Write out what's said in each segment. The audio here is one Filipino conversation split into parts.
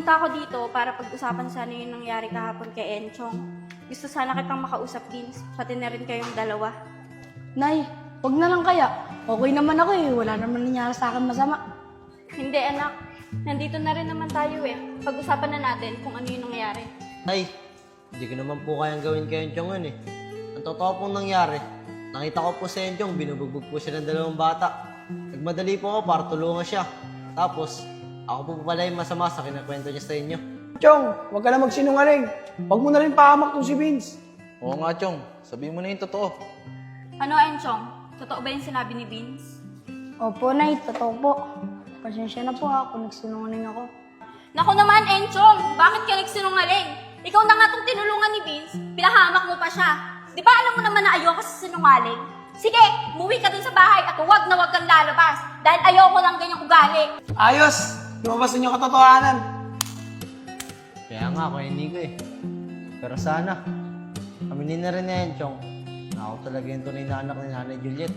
pumunta ako dito para pag-usapan sana yung nangyari kahapon kay Enchong. Gusto sana kitang makausap, Vince. Pati na rin kayong dalawa. Nay, wag na lang kaya. Okay naman ako eh. Wala naman nangyari sa akin masama. Hindi, anak. Nandito na rin naman tayo eh. Pag-usapan na natin kung ano yung nangyari. Ay, hindi ko naman po kayang gawin kay Enchong yun eh. Ang totoo pong nangyari, nakita ko po si Enchong, binubugbog po siya ng 2 bata. Nagmadali po ako para tulungan siya. Tapos, ako po pala yung masama sa kinakwento niya sa inyo. Chong, huwag ka na magsinungaling. Huwag mo na rin pahamak tong si Vince. Oo nga, Chong. Sabihin mo na yung totoo. Ano, Enchong? Totoo ba yung sinabi ni Vince? Opo, Nay. Totoo po. Pasensya na po ako. Nagsinungaling ako. Naku naman, Enchong! Bakit ka nagsinungaling? Ikaw na nga itong tinulungan ni Vince, pinahamak mo pa siya. Di ba alam mo naman na ayoko sa sinungaling? Sige, umuwi ka dun sa bahay at huwag na huwag kang lalabas dahil ayoko ng ganyang ugali. Ayos! Lumabas din yung katotohanan. Kaya nga, kuya Nico eh. Pero sana, aminin na rin ni Enchong na ako talaga yung tunay na anak ni Nanay Juliet.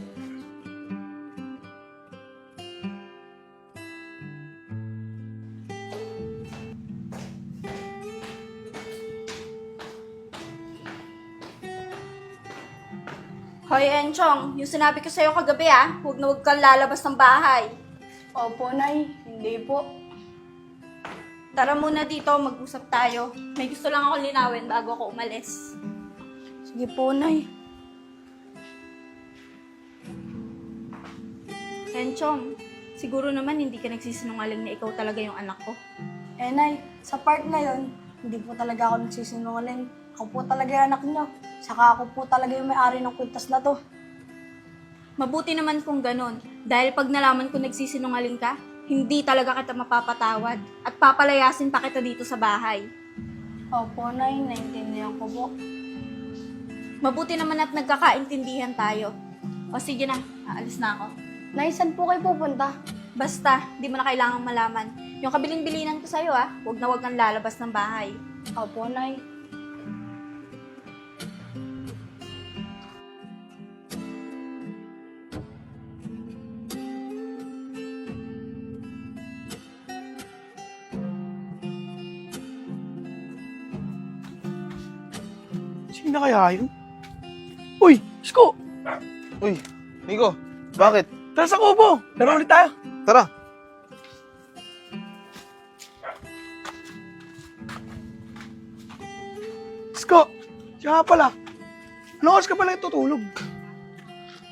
Hoy, Enchong, yung sinabi ko sa'yo kagabi huwag na huwag kang lalabas ng bahay. Opo, Nay. Hindi po. Tara muna dito, mag-usap tayo. May gusto lang ako linawin bago ako umalis. Sige po, Nay. Enchong, siguro naman hindi ka nagsisinungaling na ikaw talaga yung anak ko. Eh, Nay, sa part na yon, hindi po talaga ako nagsisinungaling. Ako po talaga yung anak niyo. Saka ako po talaga yung may-ari ng kwintas na to. Mabuti naman kung ganun. Dahil pag nalaman ko nagsisinungaling ka, hindi talaga kita mapapatawad at papalayasin pa kita dito sa bahay. Opo, Nay. Naintindihan ko po. Mabuti naman at nagkakaintindihan tayo. O sige na, aalis na ako. Nay, saan po kayo pupunta? Basta, di mo na kailangang malaman. Yung kabilin-bilinan ko sa'yo huwag na huwag kang lalabas ng bahay. Opo, Nay. Sino na kaya yun? Uy, Isko! Uy, Nico, bakit? Tara sa kubo! Laro ulit tayo! Tara. Isko! Siya nga pala. Anong oras ka pala tutulog?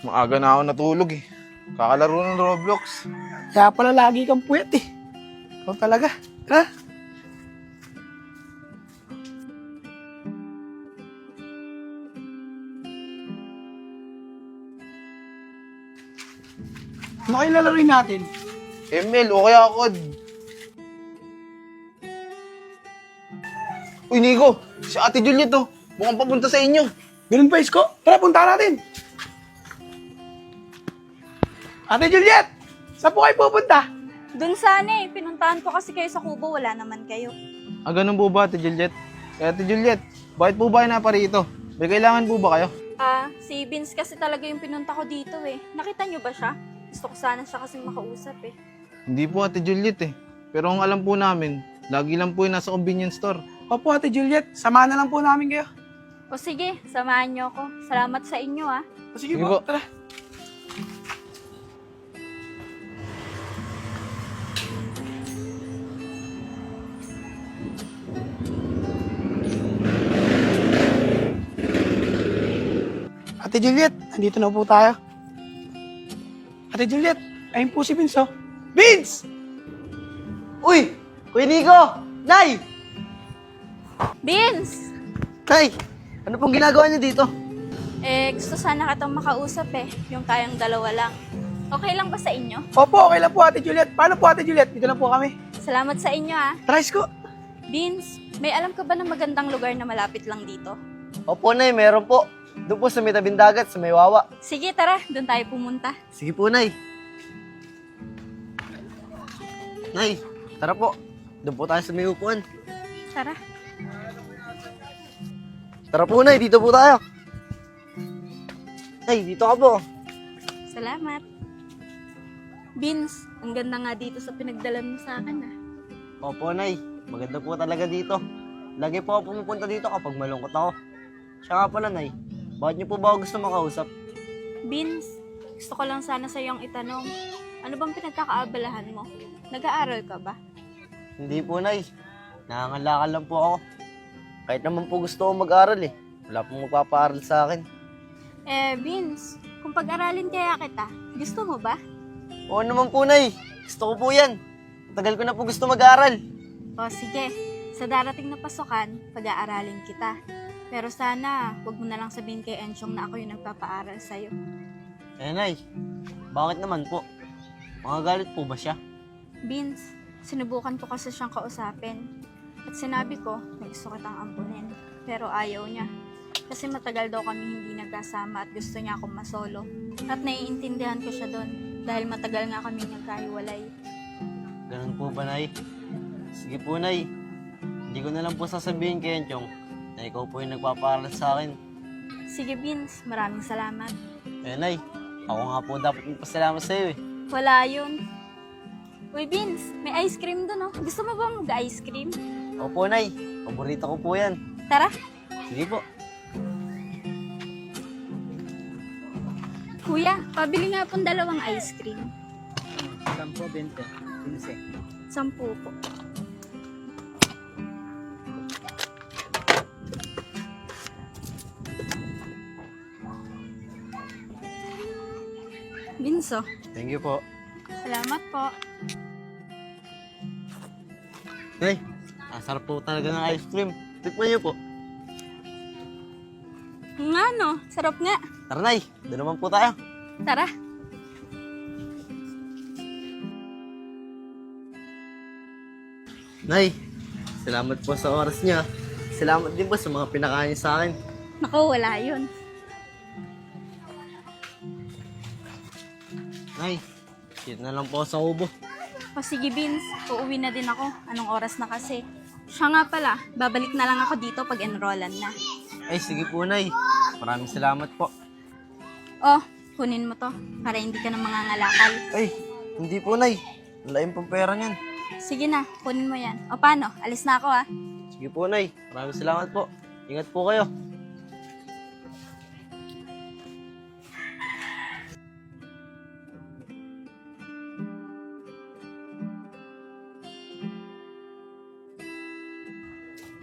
Maaga na ako natulog eh. Kakalaro ng Roblox. Kaya pala lagi kang puwet eh. Ikaw talaga. Ha? Ano kayo lalaroin natin? ML o kaya Cod. Uy, Nico, si Ate Juliet mukhang papunta sa inyo. Ganun ba, Isko? Tara, punta natin! Ate Juliet! Saan po kayo pupunta? Doon sana pinuntahan ko kasi kayo sa kubo, wala naman kayo. Ganun po ba, Ate Juliet? Ate Juliet, bakit po ba kayo naparito? May kailangan po ba kayo? Si Vince kasi talaga yung pinunta ko dito Nakita niyo ba siya? Gusto ko sana siya kasing makausap Hindi po, Ate Juliet Pero ang alam po namin, lagi lang po yung nasa convenience store. Opo, Ate Juliet. Samahan na lang po namin kayo. O sige, samahan niyo ako. Salamat sa inyo O sige Sige po, po. tara. Ate Juliet, nandito na po tayo. Ate Juliet, ayun po si Vince, oh. Vince! Uy! Kuya Nico! Nay! Vince! Nay! Ano pong ginagawa niyo dito? Gusto sana kitang makausap yung tayong dalawa lang. Okay lang ba sa inyo? Opo, okay lang po, Ate Juliet. Paano po, Ate Juliet? Dito lang po kami. Salamat sa inyo Tara, Isko. Vince, may alam ka ba ng magandang lugar na malapit lang dito? Opo, Nay, meron po. Doon po sa may tabing dagat, sa may wawa. Sige, tara. Doon tayo pumunta. Sige po, Nay. Nay, tara po. Doon po tayo sa may upuan. Tara. Tara po, Nay. Dito po tayo. Nay, dito ka po. Salamat. Vince, ang ganda nga dito sa pinagdalan mo sa akin Opo, Nay. maganda po talaga dito. Lagi po ako pumupunta dito kapag malungkot ako. Siya nga pala, Nay. Bakit niyo po ba ako gusto makausap? Vince, gusto ko lang sana sa iyong itanong. Ano bang pinagkakaabalahan mo? Nag-aaral ka ba? Hindi po, Nay. Nangangalakal lang po ako. Kahit naman po gusto ko mag-aral eh. Wala pong magpapaaral sa akin. Vince, kung pag-aralin kaya kita, gusto mo ba? Oo naman po, Nay. Gusto ko po yan. Tagal ko na po gusto mag-aral. O sige, sa darating na pasukan, pag-aaralin kita. Pero sana, wag mo na lang sabihin kay Enchong na ako yung nagpapaaral sa'yo. Nay. Bakit naman po? Galit po ba siya? Vince, sinubukan ko kasi siyang kausapin. At sinabi ko na gusto kitang ampunin. Pero ayaw niya. Kasi matagal daw kami hindi nagkasama at gusto niya akong masolo. At naiintindihan ko siya doon dahil matagal nga kami nagkahiwalay. Ganun po ba, Nay? Sige po, Nay. Hindi ko na lang po sasabihin kay Enchong na ikaw po yung nagpapaaral sa akin. Sige Vince, maraming salamat. Nay. Ako nga po dapat magpasalamat sa iyo eh. Wala yun. Uy Vince, may ice cream doon oh. Gusto mo bang mag-ice cream? Opo, Nay. Paborito ko po yan. Tara. Sige po. Kuya, pabili nga pong 2 ice cream. 10 po, 20. 15. 10 po. Vince, oh. Thank you po. Salamat po. Nay, ang sarap po talaga ng ice cream. Tikman niyo po. Nga no, sarap nga. Tara, Nay. Doon naman po tayo. Tara. Nay, salamat po sa oras niya. Salamat din po sa mga pinakain niyo sa akin. Naku, wala yun. Nay, dito na lang po ako sa kubo. O sige Vince, uuwi na din ako. Anong oras na kasi? Siya nga pala, babalik na lang ako dito pag enrollan na. Ay, sige po, Nay. Maraming salamat po. Oh, kunin mo to para hindi ka na mangangalakal. Ay, hindi po, Nay. Lain pong pera niyan. Sige na, kunin mo yan. O paano? Alis na ako ah. Sige po, Nay. Maraming salamat po. Ingat po kayo.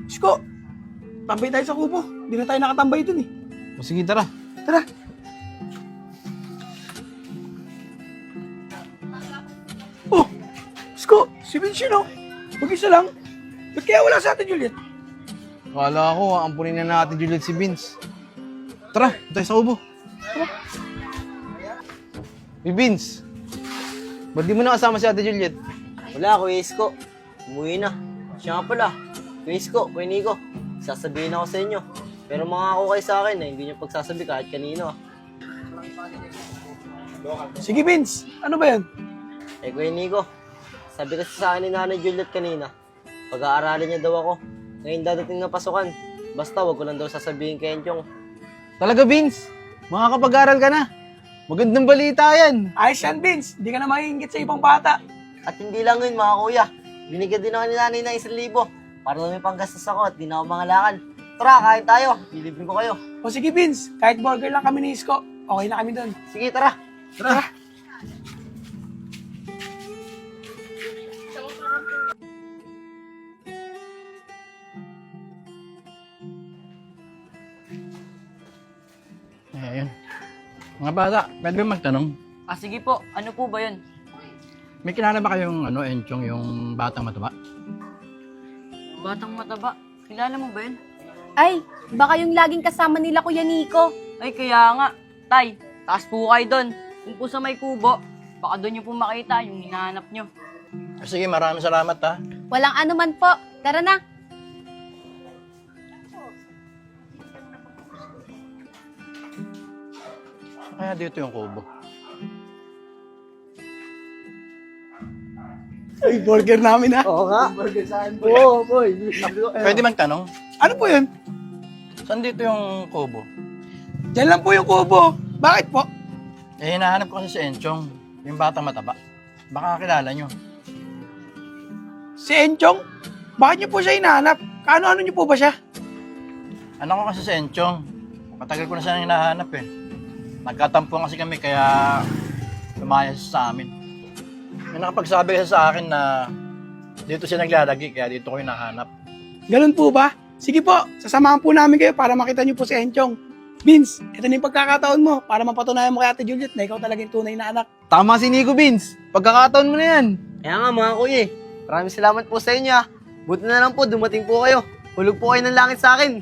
Isko, tambay tayo sa kubo. Hindi na tayo nakatambay dun eh. O sige, tara. Tara. Oh, Isko, si Vince yun oh. Mag-isa lang. Ba't kaya wala sa atin, Juliet? Akala ko, ampunin na natin Juliet si Vince. Tara, tayo sa ubo. Tara. Vince, ba't di mo nakasama si Ate Juliet? Wala, Kuya Isko. Umuwi na. Siya nga pala. Kuya Isko, Kuya Nico. Sasabihin ako sa inyo. Pero mangako kayo sa akin na hindi niyo pagsasabi kahit kanino. Sige, Vince. Ano ba yan? Kuya Nico, sabi kasi sa akin ni Nanay Juliet kanina, pag-aaralin niya daw ako. Ngayon dadating na pasukan. Basta wag ko lang daw sasabihin kay Enchong. Talaga, Vince? Makakapag-aral ka na. Magandang balita yan. Ayos yan, Vince. Hindi ka na makikingit sa ibang bata. At hindi lang yun, mga kuya. Binigyan din ako ni Nanay ng 1,000 para may panggastos ako at di na ako mangalakal. Tara, kain tayo. Ilibin ko kayo. O sige, Vince. Kahit burger lang kami ni Isko, okay na kami doon. Sige, tara. Tara. Ayun. Mga bata, pwede ba magtanong? Sige po, ano po ba yun? May kilala ba kayong Enchong, yung batang mataba? Batang mataba, kilala mo ba yun? Ay, baka yung laging kasama nila Kuya Nico. Ay kaya nga, tay, taas po kayo doon. Kung po sa may kubo, baka doon nyo po makita yung hinahanap nyo. Sige, maraming salamat ha. Walang anuman po. Tara na. Kaya dito yung kubo. Ay, burger namin ha. Oo nga. Burger saan po? Oo, boy. Pwede magtanong? Ano po yun? Saan dito yung kubo? Diyan lang po yung kubo. Bakit po? Hinahanap ko kasi si Enchong, yung batang mataba. Baka kilala nyo. Si Enchong? Bakit niyo po siya hinahanap? Kaano-ano niyo po ba siya? Anak ko kasi si Enchong. Matagal ko na siya hinahanap eh. Nagkatampo kasi kami kaya lumaya siya sa amin. May nakapagsabi kasi sa akin na dito siya naglalagi kaya dito ko hinahanap. Ganun po ba? Sige po, sasamahan po namin kayo para makita niyo po si Enchong. Vince, ito na yung pagkakataon mo para mapatunayan mo kay Ate Juliet na ikaw talagang tunay na anak. Tama si Nico, Vince. Pagkakataon mo na yan. Kaya nga mga kuya maraming salamat po sa inyo Buti na lang po dumating po kayo. Hulog po kayo ng langit sa akin.